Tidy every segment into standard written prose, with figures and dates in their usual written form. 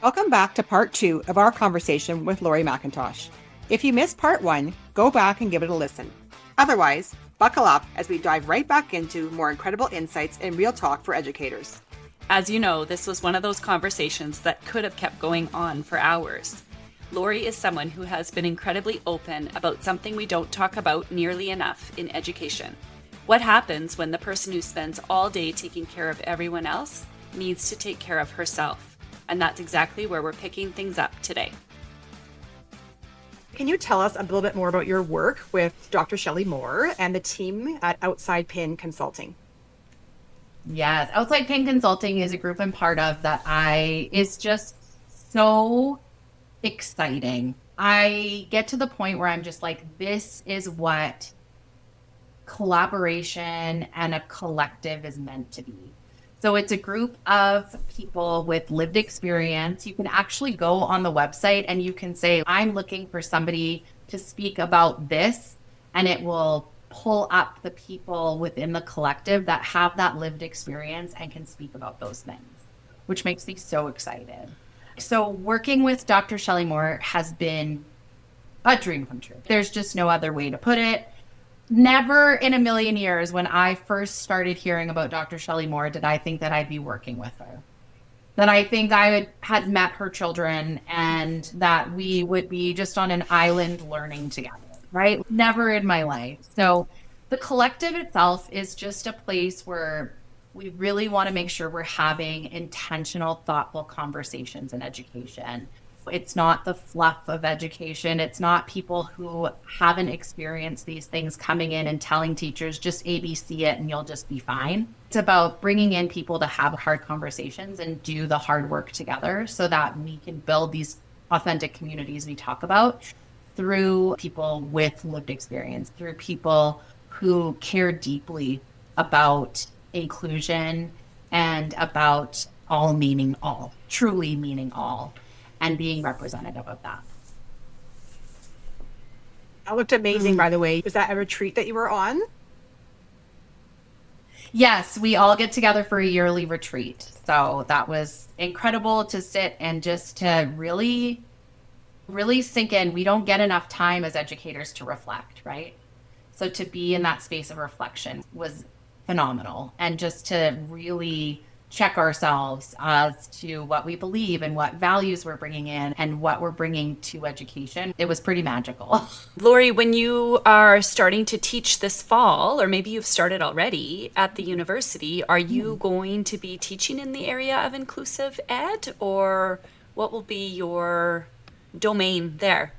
Welcome back to part 2 of our conversation with Laurie McIntosh. If you missed part 1, go back and give it a listen. Otherwise, buckle up as we dive right back into more incredible insights and real talk for educators. As you know, this was one of those conversations that could have kept going on for hours. Laurie is someone who has been incredibly open about something we don't talk about nearly enough in education. What happens when the person who spends all day taking care of everyone else needs to take care of herself? And that's exactly where we're picking things up today. Can you tell us a little bit more about your work with Dr. Shelley Moore and the team at Outside Pin Consulting? Yes, Outside Pin Consulting is a group I'm part of that is just so exciting. I get to the point where I'm just like, this is what collaboration and a collective is meant to be. So it's a group of people with lived experience. You can actually go on the website and you can say, I'm looking for somebody to speak about this, and it will pull up the people within the collective that have that lived experience and can speak about those things, which makes me so excited. So working with Dr. Shelley Moore has been a dream come true. There's just no other way to put it. Never in a million years when I first started hearing about Dr. Shelley Moore did I think that I'd be working with her. That I think had met her children and that we would be just on an island learning together, right? Never in my life. So the collective itself is just a place where we really want to make sure we're having intentional, thoughtful conversations in education. It's not the fluff of education. It's not people who haven't experienced these things coming in and telling teachers, just ABC it and you'll just be fine. It's about bringing in people to have hard conversations and do the hard work together so that we can build these authentic communities we talk about through people with lived experience, through people who care deeply about inclusion and about all meaning all, truly meaning all, and being representative of that. That looked amazing, by the way. Was that a retreat that you were on? Yes, we all get together for a yearly retreat. So that was incredible to sit and just to really, really sink in. We don't get enough time as educators to reflect, right? So to be in that space of reflection was phenomenal. And just to really check ourselves as to what we believe and what values we're bringing in and what we're bringing to education. It was pretty magical. Laurie, when you are starting to teach this fall, or maybe you've started already at the university, are you going to be teaching in the area of inclusive ed, or what will be your domain there?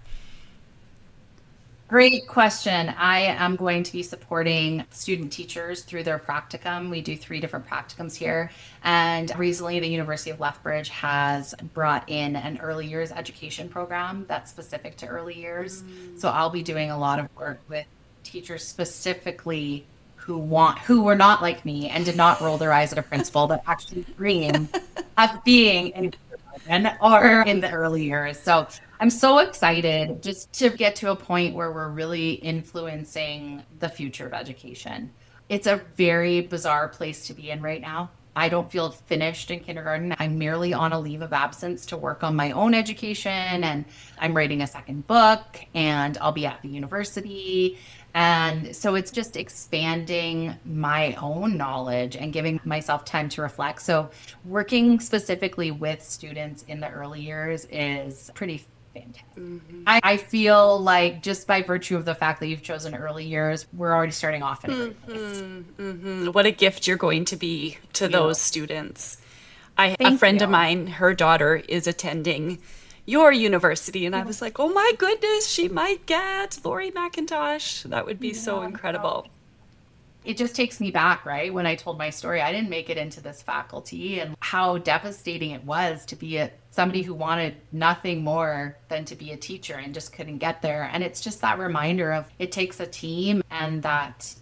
Great question. I am going to be supporting student teachers through their practicum. We do 3 different practicums here. And recently, the University of Lethbridge has brought in an early years education program that's specific to early years. So I'll be doing a lot of work with teachers specifically who were not like me and did not roll their eyes at a principal, but actually dream of being in kindergarten or in the early years. So I'm so excited just to get to a point where we're really influencing the future of education. It's a very bizarre place to be in right now. I don't feel finished in kindergarten. I'm merely on a leave of absence to work on my own education, and I'm writing a second book, and I'll be at the university. And so it's just expanding my own knowledge and giving myself time to reflect. So working specifically with students in the early years is pretty fantastic. I feel like just by virtue of the fact that you've chosen early years, we're already starting off in a great place. What a gift you're going to be to those students. A Thank friend you. of mine, her daughter is attending your university, and I was like, oh my goodness, she might get Laurie McIntosh. That would be so incredible. It just takes me back, right? When I told my story, I didn't make it into this faculty, and how devastating it was to be somebody who wanted nothing more than to be a teacher and just couldn't get there. And it's just that reminder of it takes a team, and that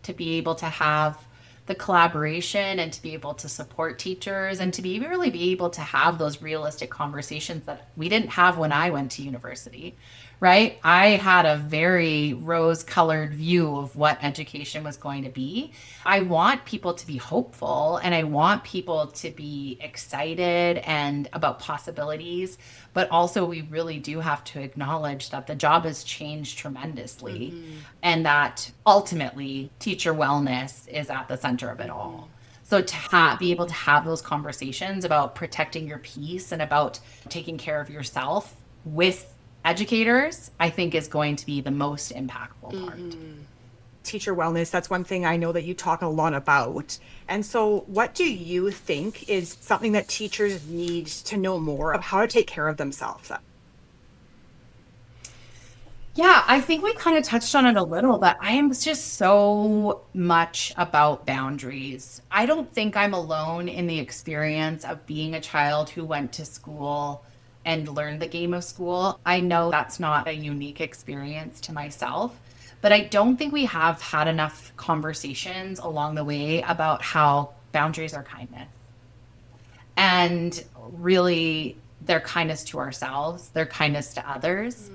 to be able to have the collaboration and to be able to support teachers and to really be able to have those realistic conversations that we didn't have when I went to university, right? I had a very rose-colored view of what education was going to be. I want people to be hopeful and I want people to be excited and about possibilities, but also we really do have to acknowledge that the job has changed tremendously and that ultimately teacher wellness is at the center of it all. So to be able to have those conversations about protecting your peace and about taking care of yourself with educators, I think is going to be the most impactful part. Teacher wellness, that's one thing I know that you talk a lot about. And so what do you think is something that teachers need to know more of how to take care of themselves? Yeah, I think we kind of touched on it a little, but I am just so much about boundaries. I don't think I'm alone in the experience of being a child who went to school and learned the game of school. I know that's not a unique experience to myself, but I don't think we have had enough conversations along the way about how boundaries are kindness. And really, they're kindness to ourselves, they're kindness to others.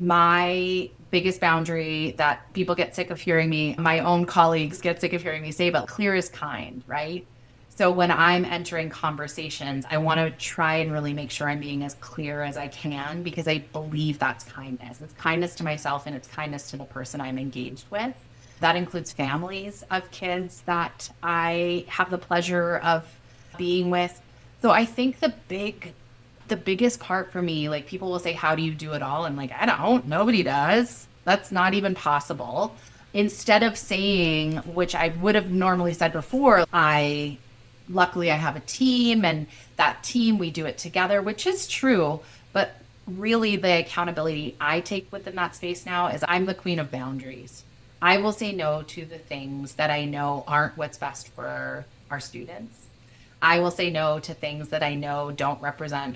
My biggest boundary that people get sick of hearing me, my own colleagues get sick of hearing me say, but clear is kind, right? So when I'm entering conversations, I want to try and really make sure I'm being as clear as I can because I believe that's kindness. It's kindness to myself and it's kindness to the person I'm engaged with. That includes families of kids that I have the pleasure of being with. So I think the biggest part for me, like people will say, how do you do it all? I'm like, I don't, nobody does. That's not even possible. Instead of saying, which I would have normally said before, luckily I have a team and that team, we do it together, which is true. But really the accountability I take within that space now is I'm the queen of boundaries. I will say no to the things that I know aren't what's best for our students. I will say no to things that I know don't represent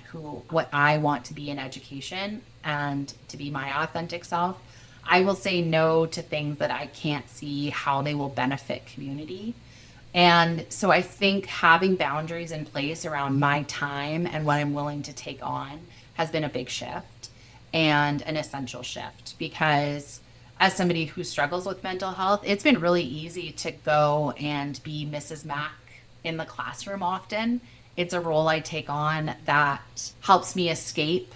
what I want to be in education and to be my authentic self. I will say no to things that I can't see how they will benefit community. And so I think having boundaries in place around my time and what I'm willing to take on has been a big shift and an essential shift because as somebody who struggles with mental health, it's been really easy to go and be Mrs. Mac in the classroom often. It's a role I take on that helps me escape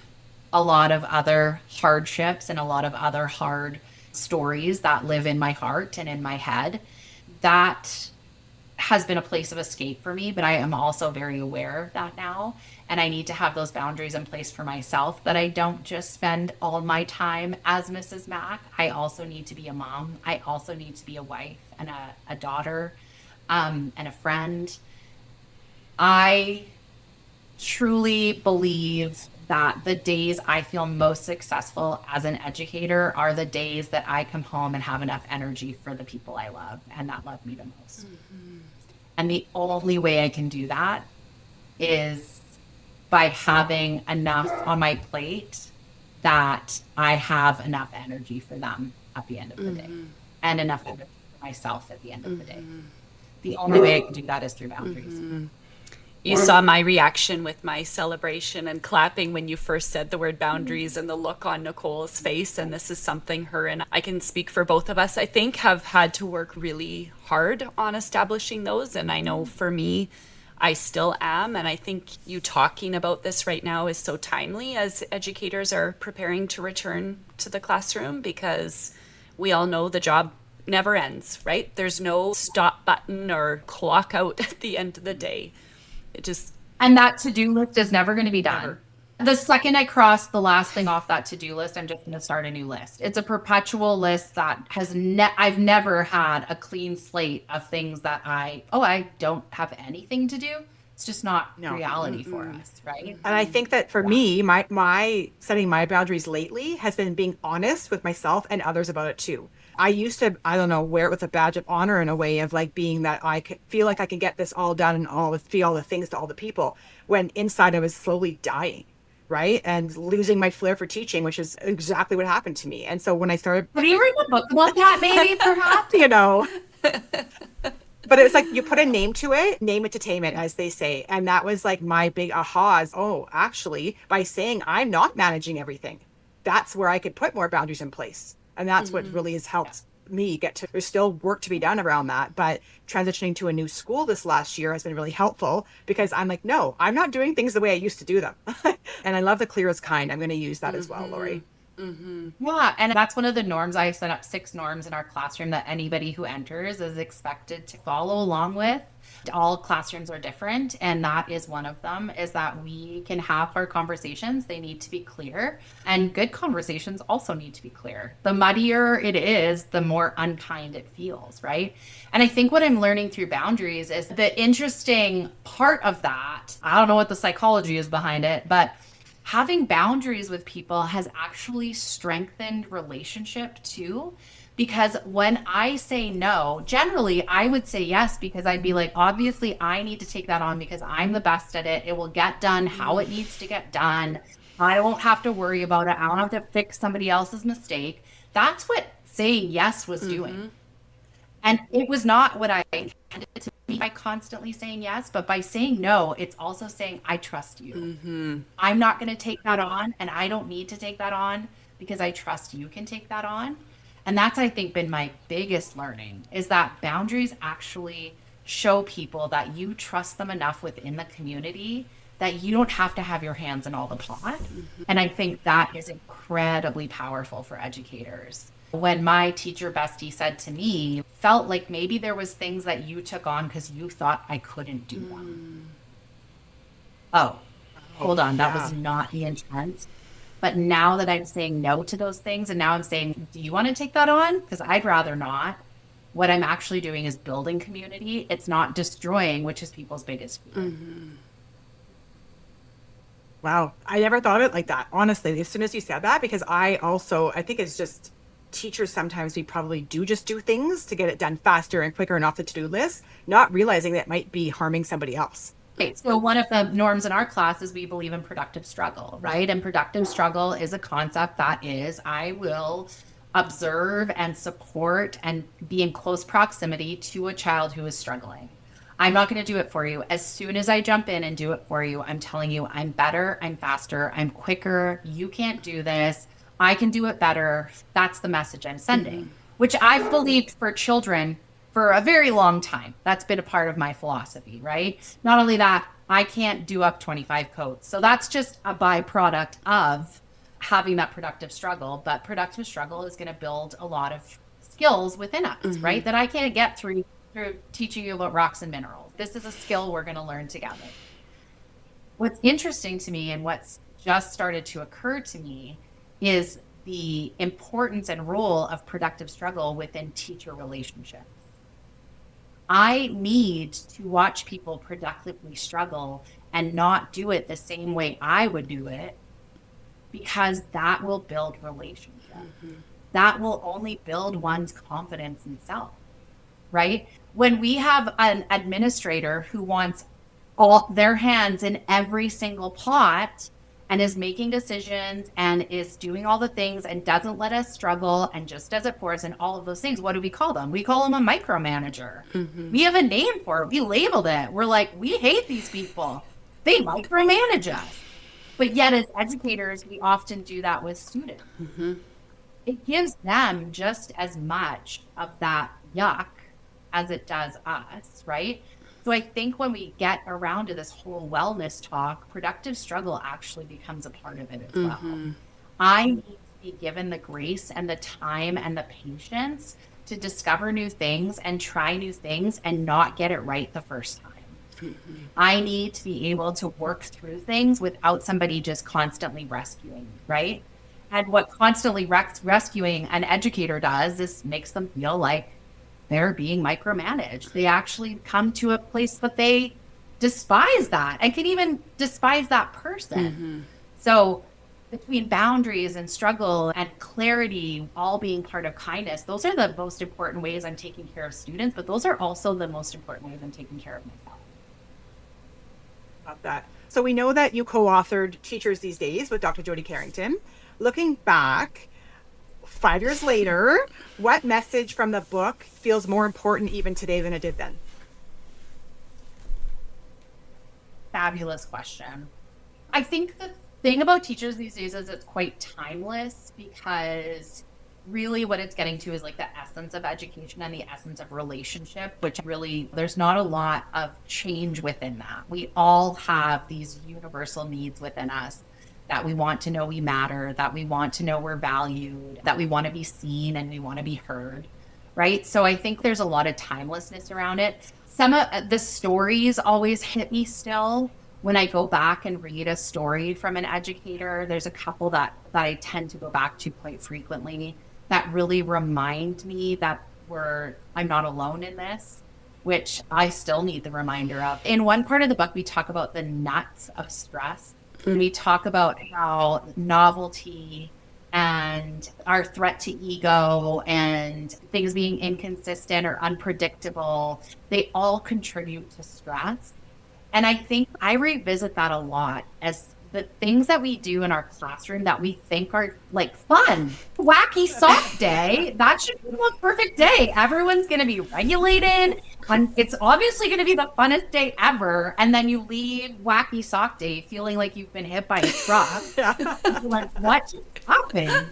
a lot of other hardships and a lot of other hard stories that live in my heart and in my head. That has been a place of escape for me, but I am also very aware of that now. And I need to have those boundaries in place for myself that I don't just spend all my time as Mrs. Mac. I also need to be a mom. I also need to be a wife and a daughter. And a friend. I truly believe that the days I feel most successful as an educator are the days that I come home and have enough energy for the people I love and that love me the most. And the only way I can do that is by having enough on my plate that I have enough energy for them at the end of the day and enough energy for myself at the end of the day. The only way I can do that is through boundaries. You saw my reaction with my celebration and clapping when you first said the word boundaries and the look on Nicole's face. And this is something her and I can speak for both of us, I think, have had to work really hard on establishing those. And I know for me, I still am. And I think you talking about this right now is so timely as educators are preparing to return to the classroom because we all know the job never ends, right? There's no stop button or clock out at the end of the day. And that to-do list is never going to be done. Never. The second I cross the last thing off that to-do list, I'm just going to start a new list. It's a perpetual list that I've never had a clean slate of things that I don't have anything to do. It's just not reality for us, right? And I think that for me, my setting my boundaries lately has been being honest with myself and others about it too. I used to, I don't know, wear it with a badge of honor in a way of like being that I could feel like I can get this all done and feel all the things to all the people when inside I was slowly dying, right? And losing my flair for teaching, which is exactly what happened to me. And so when I started... Have you written a book about that maybe, perhaps? But it's like you put a name to it, name it to tame it, as they say. And that was like my big aha is, actually, by saying I'm not managing everything, that's where I could put more boundaries in place. And that's what really has helped me get to, there's still work to be done around that, but transitioning to a new school this last year has been really helpful because I'm like, no, I'm not doing things the way I used to do them. And I love the clear as kind. I'm going to use that as well, Laurie. Yeah, and that's one of the norms. I set up 6 norms in our classroom that anybody who enters is expected to follow along with. All classrooms are different, and that is one of them, is that we can have our conversations. They need to be clear, and good conversations also need to be clear. The muddier it is, the more unkind it feels, right? And I think what I'm learning through boundaries is the interesting part of that. I don't know what the psychology is behind it, but having boundaries with people has actually strengthened relationship too. Because when I say no, generally I would say yes, because I'd be like, obviously I need to take that on because I'm the best at it. It will get done how it needs to get done. I won't have to worry about it. I don't have to fix somebody else's mistake. That's what saying yes was doing. And it was not what I intended to be by constantly saying yes, but by saying no, it's also saying, I trust you. I'm not going to take that on, and I don't need to take that on because I trust you can take that on. And that's, I think, been my biggest learning, is that boundaries actually show people that you trust them enough within the community that you don't have to have your hands in all the pot. And I think that is incredibly powerful for educators. When my teacher bestie said to me, felt like maybe there was things that you took on because you thought I couldn't do them. Oh, hold on. That was not the intent. But now that I'm saying no to those things, and now I'm saying, do you want to take that on? Because I'd rather not. What I'm actually doing is building community. It's not destroying, which is people's biggest fear. Wow. I never thought of it like that, honestly, as soon as you said that, because I think it's just teachers, sometimes we probably do just do things to get it done faster and quicker and off the to-do list, not realizing that it might be harming somebody else. Okay, so one of the norms in our class is we believe in productive struggle, right? And productive struggle is a concept that is, I will observe and support and be in close proximity to a child who is struggling. I'm not going to do it for you. As soon as I jump in and do it for you, I'm telling you, I'm better, I'm faster, I'm quicker. You can't do this. I can do it better. That's the message I'm sending, which I've believed for children for a very long time. That's been a part of my philosophy, right? Not only that, I can't do up 25 coats. So that's just a byproduct of having that productive struggle. But productive struggle is going to build a lot of skills within us, right? That I can't get through teaching you about rocks and minerals. This is a skill we're going to learn together. What's interesting to me and what's just started to occur to me is the importance and role of productive struggle within teacher relationships. I need to watch people productively struggle and not do it the same way I would do it, because that will build relationship. That will only build one's confidence in self, right? When we have an administrator who wants all their hands in every single pot and is making decisions and is doing all the things and doesn't let us struggle and just does it for us and all of those things, what do we call them? We call them a micromanager. We have a name for it. We labeled it. We're like, we hate these people. They micromanage us. But yet as educators, we often do that with students. It gives them just as much of that yuck as it does us, right? So I think when we get around to this whole wellness talk, productive struggle actually becomes a part of it as well. I need to be given the grace and the time and the patience to discover new things and try new things and not get it right the first time. I need to be able to work through things without somebody just constantly rescuing, right? And what constantly rescuing an educator does is makes them feel like they're being micromanaged. They actually come to a place that they despise that and can even despise that person. So between boundaries and struggle and clarity all being part of kindness, those are the most important ways I'm taking care of students, but those are also the most important ways I'm taking care of myself. About that. So we know that you co-authored Teachers These Days with Dr. Jody Carrington. Looking back, 5 years later, what message from the book feels more important even today than it did then? Fabulous question. I think that thing about teachers these days is it's quite timeless, because really what it's getting to is like the essence of education and the essence of relationship, which really there's not a lot of change within that. We all have these universal needs within us, that we want to know we matter, that we want to know we're valued, that we want to be seen and we want to be heard, right? So I think there's a lot of timelessness around it. Some of the stories always hit me still. When I go back and read a story from an educator, there's a couple that I tend to go back to quite frequently that really remind me that I'm not alone in this, which I still need the reminder of. In one part of the book, we talk about the nuts of stress. And we talk about how novelty and our threat to ego and things being inconsistent or unpredictable, they all contribute to stress. And I think I revisit that a lot as the things that we do in our classroom that we think are like fun, wacky sock day, that should be a perfect day. Everyone's going to be regulated. And it's obviously going to be the funnest day ever. And then you leave wacky sock day feeling like you've been hit by a truck. Like, what happened?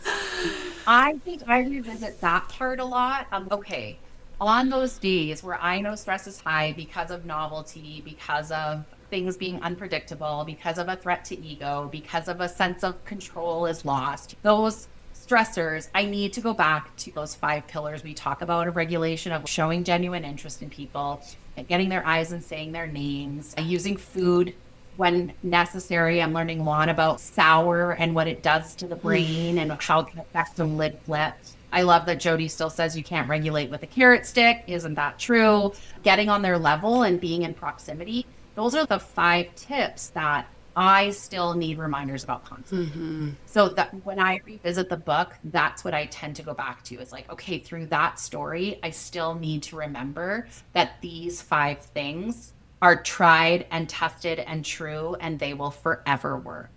I think I revisit that part a lot. Okay, on those days where I know stress is high because of novelty, because of things being unpredictable, because of a threat to ego, because of a sense of control is lost, those stressors, I need to go back to those 5 pillars we talk about of regulation, of showing genuine interest in people, getting their eyes and saying their names, using food when necessary. I'm learning a lot about sour and what it does to the brain and how it can affect the lid flip. I love that Jody still says you can't regulate with a carrot stick. Isn't that true? Getting on their level and being in proximity. Those are the 5 tips that I still need reminders about constantly. So that when I revisit the book, that's what I tend to go back to. It's like, okay, through that story, I still need to remember that these 5 things are tried and tested and true, and they will forever work.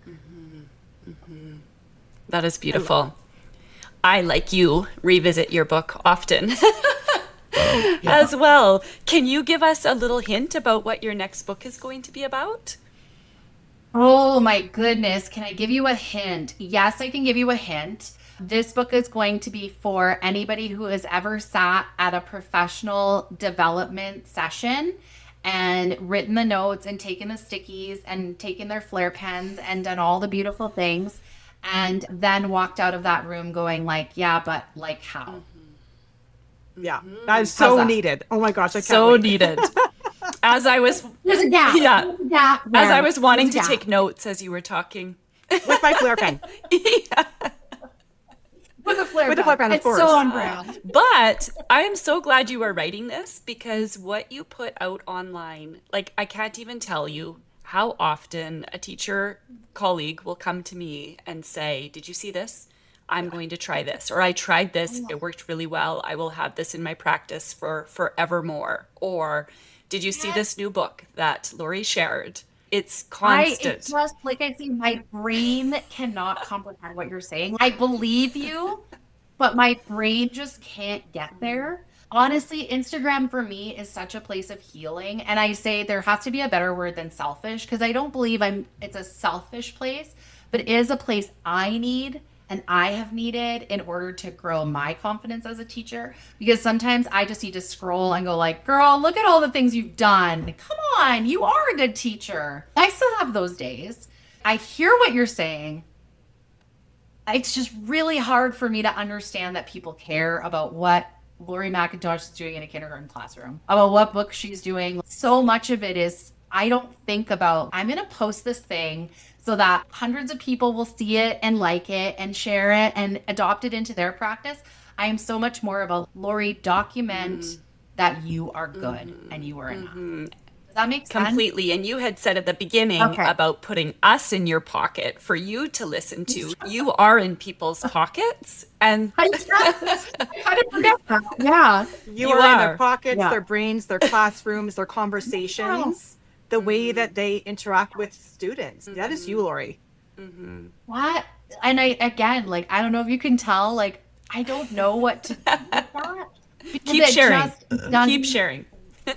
That is beautiful. I, like you, revisit your book often. As well. Can you give us a little hint about what your next book is going to be about? Oh my goodness. Can I give you a hint? Yes, I can give you a hint. This book is going to be for anybody who has ever sat at a professional development session and written the notes and taken the stickies and taken their flare pens and done all the beautiful things, and then walked out of that room going like, yeah, but like how? Yeah, that is so needed. Oh my gosh, I can't so wait. needed. As I was, There's a gap. yeah, as I was wanting to There's a gap. take notes as you were talking. With my flare pen. Yeah. With a flare With a flare pen, of It's course. so on brand. But I am so glad you are writing this, because what you put out online, like, I can't even tell you how often a teacher colleague will come to me and say, did you see this? I'm going to try this, or I tried this, it worked really well. I will have this in my practice for forevermore. Or did you see this new book that Laurie shared? It's constant. It's just like I see, my brain cannot comprehend what you're saying. I believe you, but my brain just can't get there. Honestly, Instagram for me is such a place of healing. And I say there has to be a better word than selfish, because I don't believe it's a selfish place, but it is a place I need and I have needed in order to grow my confidence as a teacher. Because sometimes I just need to scroll and go like, girl, look at all the things you've done. Come on, you are a good teacher. I still have those days. I hear what you're saying. It's just really hard for me to understand that people care about what Laurie McIntosh is doing in a kindergarten classroom, about what book she's doing. So much of it is, I don't think about, I'm going to post this thing so that hundreds of people will see it and like it and share it and adopt it into their practice. I am so much more about, Laurie, document that you are good and you are enough. Does that make sense? Completely. And you had said at the beginning about putting us in your pocket for you to listen to. You are in people's pockets. And I didn't forget that. Yeah. You are in their pockets, their brains, their classrooms, their conversations, the way that they interact with students. That is you, Laurie. What? And I don't know if you can tell, like, I don't know what to do with that. keep sharing. Keep sharing.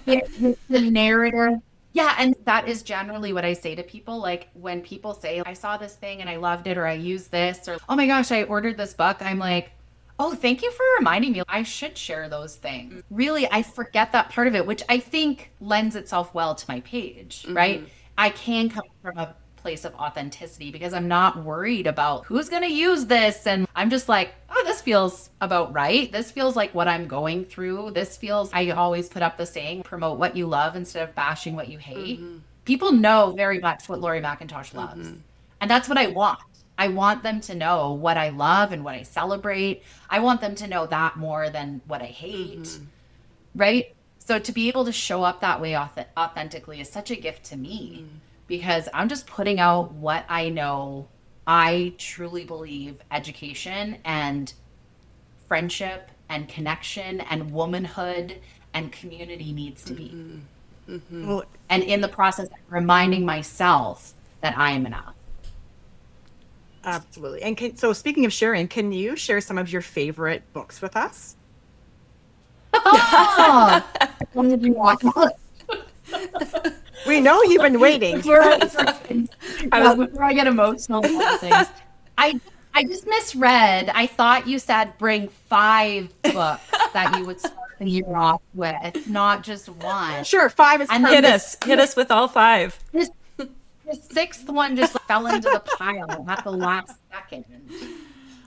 The narrative Yeah, and that is generally what I say to people. Like when people say, I saw this thing and I loved it, or I used this, or oh my gosh, I ordered this book. I'm like, oh, thank you for reminding me. I should share those things. Really, I forget that part of it, which I think lends itself well to my page, right? I can come from a place of authenticity because I'm not worried about who's going to use this. And I'm just like, oh, this feels about right. This feels like what I'm going through. This feels, I always put up the saying, promote what you love instead of bashing what you hate. People know very much what Laurie McIntosh loves. And that's what I want. I want them to know what I love and what I celebrate. I want them to know that more than what I hate. Right? So to be able to show up that way authentically is such a gift to me because I'm just putting out what I know. I truly believe education and friendship and connection and womanhood and community needs to be. Well, And in the process, reminding myself that I am enough. absolutely. And so speaking of sharing, can you share some of your favorite books with us? Oh, We know you've been waiting. before I get emotional about things, I just misread. I thought you said bring 5 books that you would start the year off with, not just one. Sure, 5 is And perfect. Hit us with all 5. The 6th one just fell into the pile at the last second.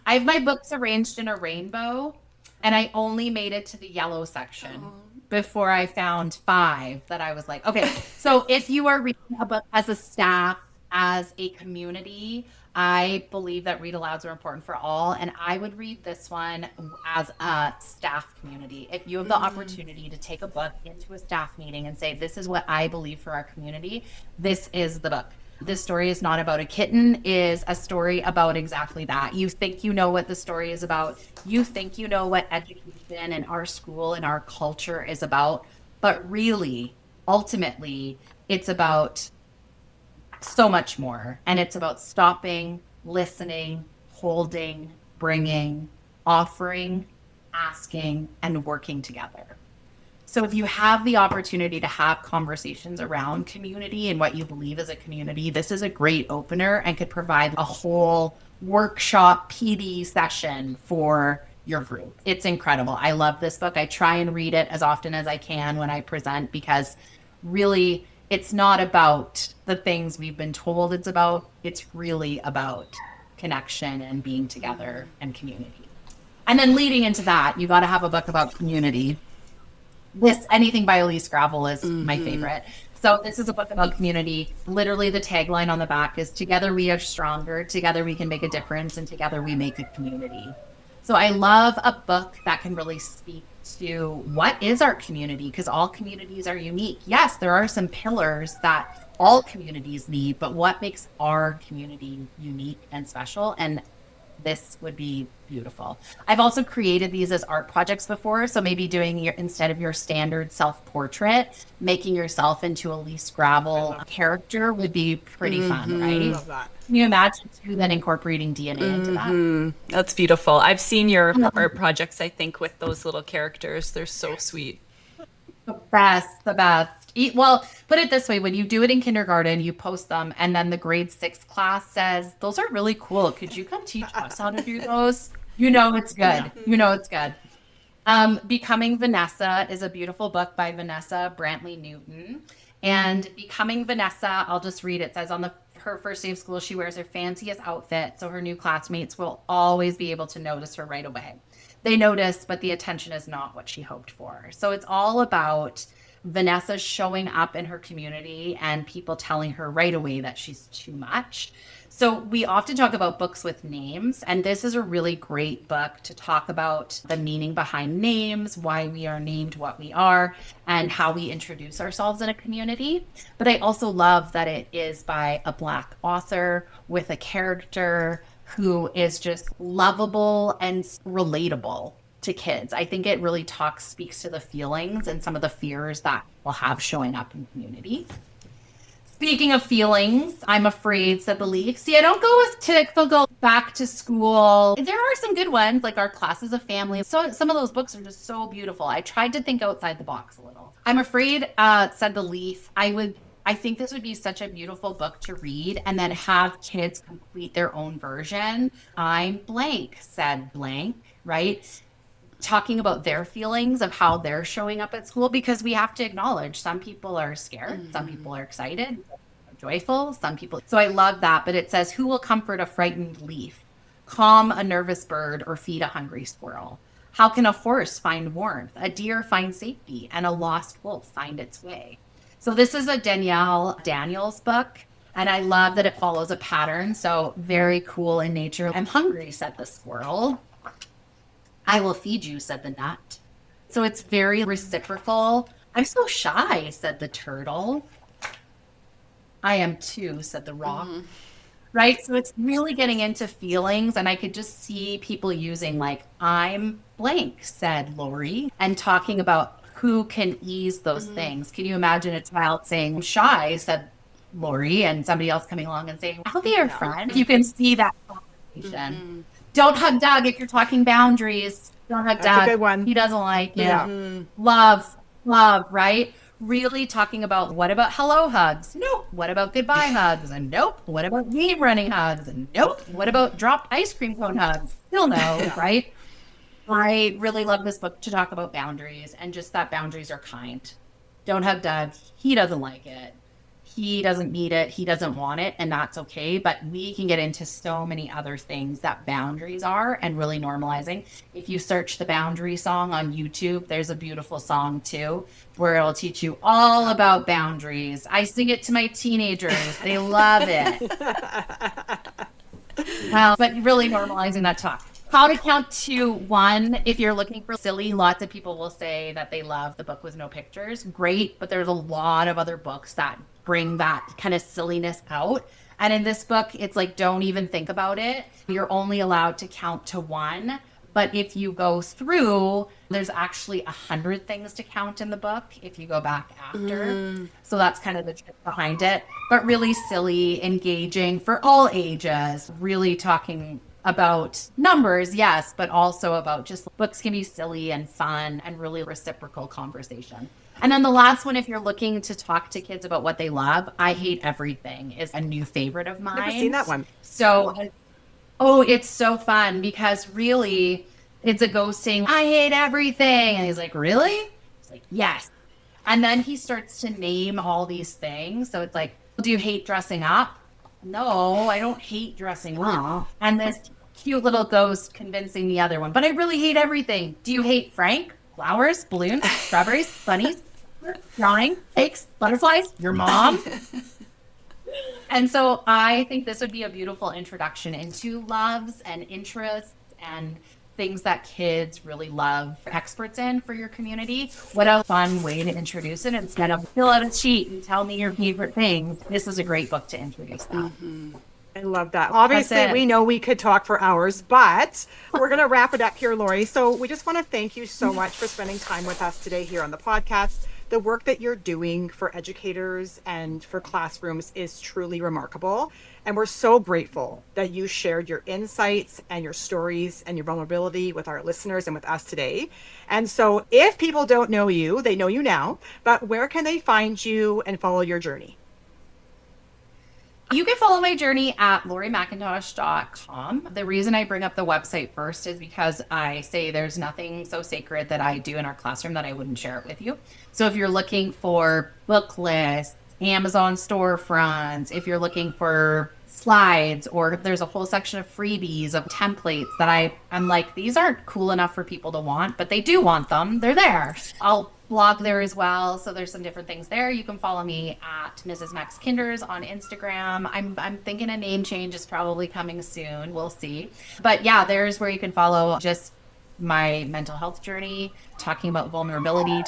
I have my books arranged in a rainbow, and I only made it to the yellow section before I found 5 that I was like, okay. So if you are reading a book as a staff, as a community, I believe that read alouds are important for all. And I would read this one as a staff community. If you have the opportunity to take a book into a staff meeting and say, this is what I believe for our community, this is the book. This story is not about a kitten, is a story about exactly that. You think you know what the story is about. You think you know what education and our school and our culture is about. But really, ultimately, it's about so much more. And it's about stopping, listening, holding, bringing, offering, asking, and working together. So if you have the opportunity to have conversations around community and what you believe is a community, this is a great opener and could provide a whole workshop PD session for your group. It's incredible. I love this book. I try and read it as often as I can when I present because really it's not about the things we've been told it's really about connection and being together and community. And then leading into that, you got to have a book about community. Anything by Elise Gravel is my favorite. So this is a book about community. Literally the tagline on the back is together we are stronger, together we can make a difference, and together we make a community. So I love a book that can really speak to what is our community, because all communities are unique. Yes, there are some pillars that all communities need, but what makes our community unique and special? And this would be beautiful. I've also created these as art projects before. So maybe doing instead of your standard self-portrait, making yourself into a Elise Gravel character would be pretty fun, right? Love that. Can you imagine too then incorporating DNA into that? That's beautiful. I've seen your art projects, I think, with those little characters. They're so sweet. The best, the best. Well, put it this way, when you do it in kindergarten, you post them, and then the grade 6 class says, those are really cool. Could you come teach us how to do those? You know it's good. Yeah. You know it's good. Becoming Vanessa is a beautiful book by Vanessa Brantley Newton. And Becoming Vanessa, I'll just read it. It says on her first day of school, she wears her fanciest outfit, so her new classmates will always be able to notice her right away. They notice, but the attention is not what she hoped for. So it's all about Vanessa showing up in her community and people telling her right away that she's too much. So we often talk about books with names, and this is a really great book to talk about the meaning behind names, why we are named what we are, and how we introduce ourselves in a community. But I also love that it is by a Black author with a character who is just lovable and relatable to kids. I think it really speaks to the feelings and some of the fears that we'll have showing up in community. Speaking of feelings, I'm afraid, said the leaf. See, I don't go with typical back to school. There are some good ones, like Our Class is a Family. So some of those books are just so beautiful. I tried to think outside the box a little. I'm afraid, said the leaf, I I think this would be such a beautiful book to read and then have kids complete their own version. I'm blank, said blank, right? Talking about their feelings of how they're showing up at school, because we have to acknowledge some people are scared, some people are excited, joyful, some people. So I love that. But it says, who will comfort a frightened leaf, calm a nervous bird, or feed a hungry squirrel? How can a horse find warmth, a deer find safety, and a lost wolf find its way? So this is a Danielle Daniels book. And I love that it follows a pattern. So very cool in nature. I'm hungry, said the squirrel. I will feed you, said the nut. So it's very reciprocal. I'm so shy, said the turtle. I am too, said the rock. Right? So it's really getting into feelings. And I could just see people using like, I'm blank, said Laurie, and talking about who can ease those things. Can you imagine a child saying, I'm shy, said Laurie, and somebody else coming along and saying, I'll be your friend. You can see that conversation. Don't hug Doug if you're talking boundaries. Don't hug Doug. That's a good one. He doesn't like you. Yeah. Love, right? Really talking about, what about hello hugs? Nope. What about goodbye hugs? And nope. What about game running hugs? And nope. What about dropped ice cream cone hugs? Still no, right? I really love this book to talk about boundaries, and just that boundaries are kind. Don't hug Doug. He doesn't like it. He doesn't need it. He doesn't want it, and that's okay. But we can get into so many other things that boundaries are, and really normalizing. If you search the boundary song on YouTube, there's a beautiful song too, where it'll teach you all about boundaries. I sing it to my teenagers. They love it. But really normalizing that talk. How to count to one. If you're looking for silly, lots of people will say that they love the book with no pictures. Great, but there's a lot of other books that bring that kind of silliness out. And in this book, it's like, don't even think about it. You're only allowed to count to one. But if you go through, there's actually 100 things to count in the book if you go back after. So that's kind of the trick behind it. But really silly, engaging for all ages, really talking about numbers, yes, but also about just books can be silly and fun and really reciprocal conversation. And then the last one, if you're looking to talk to kids about what they love, I Hate Everything is a new favorite of mine. Never seen that one. So, it's so fun because really it's a ghost saying, I hate everything. And he's like, really? He's like, yes. And then he starts to name all these things. So it's like, do you hate dressing up? No, I don't hate dressing up. And this cute little ghost convincing the other one, but I really hate everything. Do you hate Frank? Flowers, balloons, strawberries, bunnies, drawing, cakes, butterflies, your mom? And so I think this would be a beautiful introduction into loves and interests and things that kids really love experts in for your community. What a fun way to introduce it instead of fill out a sheet and tell me your favorite thing. This is a great book to introduce that. I love that. Obviously, we know we could talk for hours, but we're going to wrap it up here, Laurie. So we just want to thank you so much for spending time with us today here on the podcast. The work that you're doing for educators and for classrooms is truly remarkable. And we're so grateful that you shared your insights and your stories and your vulnerability with our listeners and with us today. And so if people don't know you, they know you now, but where can they find you and follow your journey? You can follow my journey at lauriemcintosh.com. The reason I bring up the website first is because I say there's nothing so sacred that I do in our classroom that I wouldn't share it with you. So if you're looking for book lists, Amazon storefronts, if you're looking for slides, or there's a whole section of freebies of templates that I'm like, these aren't cool enough for people to want, but they do want them. They're there. I'll blog there as well. So there's some different things there. You can follow me at Mrs. Max Kinders on Instagram. I'm thinking a name change is probably coming soon. We'll see. But yeah, there's where you can follow just my mental health journey, talking about vulnerability.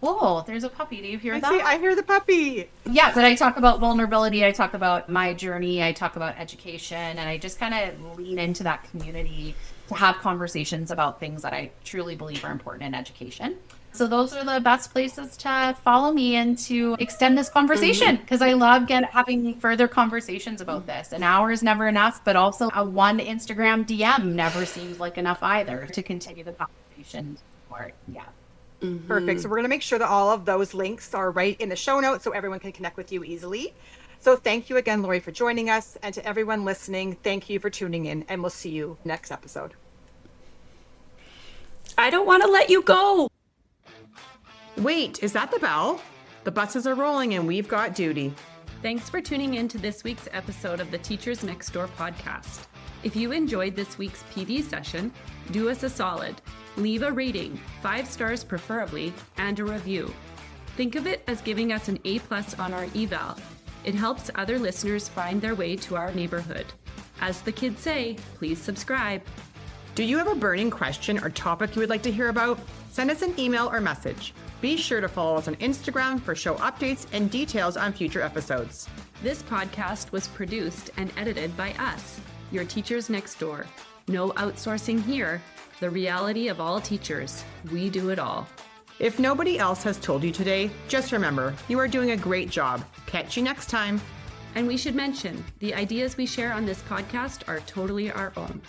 Oh, there's a puppy. Do you hear that? I hear the puppy. Yeah, but I talk about vulnerability. I talk about my journey. I talk about education. And I just kind of lean into that community to have conversations about things that I truly believe are important in education. So those are the best places to follow me and to extend this conversation, because I love having further conversations about this. An hour is never enough, but also a one Instagram DM never seems like enough either to continue the conversation. Yeah. Perfect. So we're going to make sure that all of those links are right in the show notes so everyone can connect with you easily. So thank you again, Laurie, for joining us. And to everyone listening, thank you for tuning in, and we'll see you next episode. I don't want to let you go. Wait, is that the bell? The buses are rolling and we've got duty. Thanks for tuning in to this week's episode of the Teachers Next Door podcast. If you enjoyed this week's PD session, do us a solid. Leave a rating, 5 stars preferably, and a review. Think of it as giving us an A+ on our eval. It helps other listeners find their way to our neighborhood. As the kids say, please subscribe. Do you have a burning question or topic you would like to hear about? Send us an email or message. Be sure to follow us on Instagram for show updates and details on future episodes. This podcast was produced and edited by us, your Teachers Next Door. No outsourcing here. The reality of all teachers. We do it all. If nobody else has told you today, just remember, you are doing a great job. Catch you next time. And we should mention, the ideas we share on this podcast are totally our own.